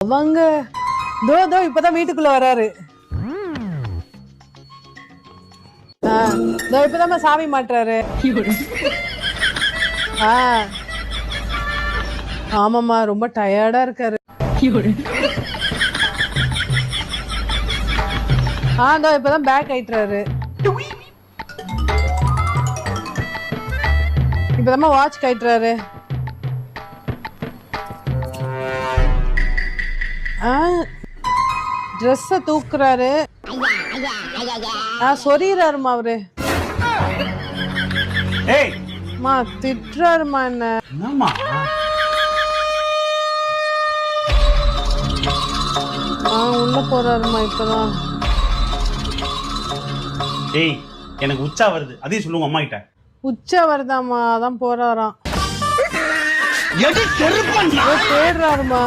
அவங்க தோ இப்பதான் வீட்டுக்குள்ள வராரு. இப்பதான் சாவி மாட்டுறாரு. ஆமாமா, ரொம்ப டயர்டா இருக்காரு. இப்பதான் பேக் ஆயிட்டுறாரு. இப்பதான் வாட்ச் கட்டுறாரு. ட்ரெஸ்ஸ தூக்குறாரு. சொரிறாருமா அவரு. திட்டுறாருமா என்ன. உள்ள போறாருமா இப்பதான். எனக்கு உச்சா வருது, அதையும் சொல்லுங்க அம்மா கிட்ட. உச்சா வருதாமா, அதான் போறாராம். தேடுறாருமா.